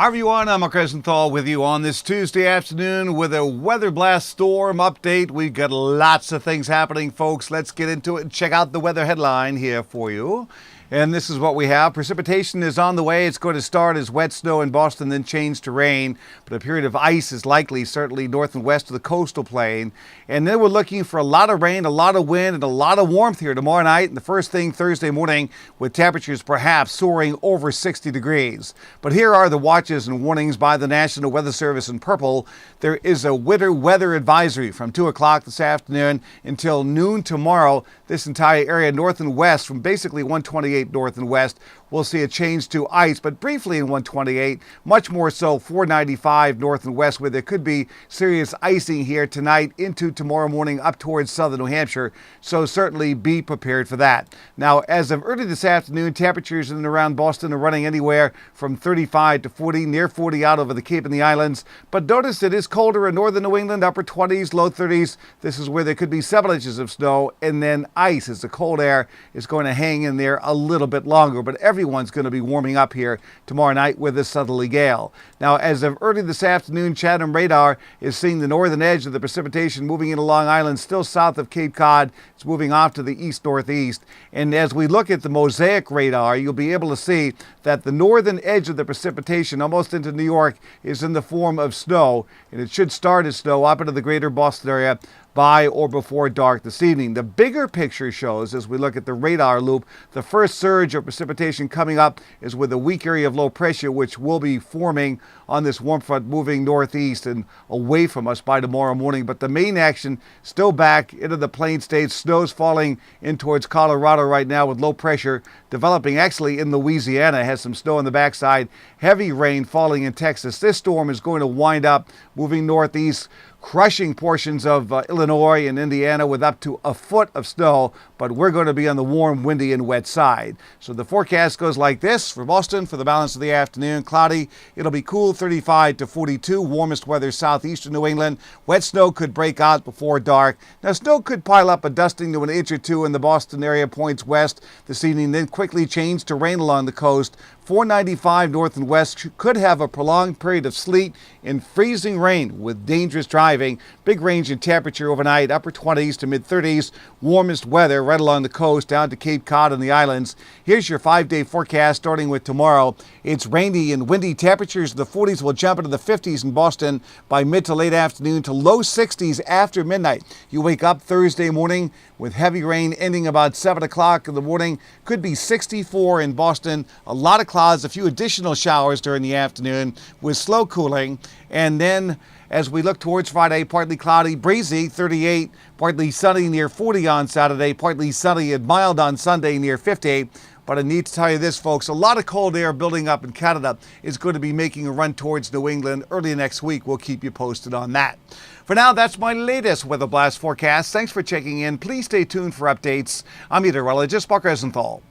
Hi everyone, I'm Mark Rosenthal with you on this Tuesday afternoon with a Weatherblast storm update. We've got lots of things happening, folks. Let's get into it and check out the weather headline here for you. And this is what we have. Precipitation is on the way. It's going to start as wet snow in Boston, then change to rain. But a period of ice is likely, certainly north and west of the coastal plain. And then we're looking for a lot of rain, a lot of wind, and a lot of warmth here tomorrow night. And the first thing Thursday morning with temperatures perhaps soaring over 60 degrees. But here are the watches and warnings by the National Weather Service in purple. There is a winter weather advisory from 2 o'clock this afternoon until noon tomorrow. This entire area north and west from basically 128 north and west, we'll see a change to ice, but briefly in 128, much more so 495 north and west, where there could be serious icing here tonight into tomorrow morning up towards southern New Hampshire. So certainly be prepared for that. Now, as of early this afternoon, temperatures in and around Boston are running anywhere from 35 to 40, near 40 out over the Cape and the Islands. But notice it is colder in northern New England, upper 20s, low 30s. This is where there could be 7 inches of snow, and then ice as the cold air is going to hang in there a little bit longer. But everyone's going to be warming up here tomorrow night with a southerly gale. Now, as of early this afternoon, Chatham radar is seeing the northern edge of the precipitation moving in along island, still south of Cape Cod. It's moving off to the east-northeast. And as we look at the Mosaic radar, you'll be able to see that the northern edge of the precipitation, almost into New York, is in the form of snow. And it should start as snow up into the greater Boston area by or before dark this evening. The bigger picture shows, as we look at the radar loop, the first surge of precipitation coming up is with a weak area of low pressure, which will be forming on this warm front moving northeast and away from us by tomorrow morning. But the main action still back into the plain states. Snow's falling in towards Colorado right now with low pressure developing actually in Louisiana. Has some snow on the backside. Heavy rain falling in Texas. This storm is going to wind up moving northeast, crushing portions of Illinois and Indiana with up to a foot of snow, but we're going to be on the warm, windy, and wet side. So the forecast goes like this for Boston for the balance of the afternoon. Cloudy, it'll be cool, 35 to 42, warmest weather southeastern New England. Wet snow could break out before dark. Now, snow could pile up a dusting to an inch or two in the Boston area, points west this evening, then quickly change to rain along the coast. 495 north and west could have a prolonged period of sleet and freezing rain with dangerous driving. Big range in temperature overnight, upper 20s to mid 30s. Warmest weather right along the coast down to Cape Cod and the islands. Here's your 5-day forecast starting with tomorrow. It's rainy and windy. Temperatures in the 40s will jump into the 50s in Boston by mid to late afternoon to low 60s after midnight. You wake up Thursday morning with heavy rain ending about 7 o'clock in the morning. Could be 64 in Boston. A lot of clouds, a few additional showers during the afternoon with slow cooling. And then as we look towards Friday, partly cloudy, breezy, 38, partly sunny near 40 on Saturday, partly sunny and mild on Sunday near 50. But I need to tell you this, folks, a lot of cold air building up in Canada is going to be making a run towards New England early next week. We'll keep you posted on that. For now, that's my latest Weatherblast forecast. Thanks for checking in. Please stay tuned for updates. I'm meteorologist Mark Rosenthal.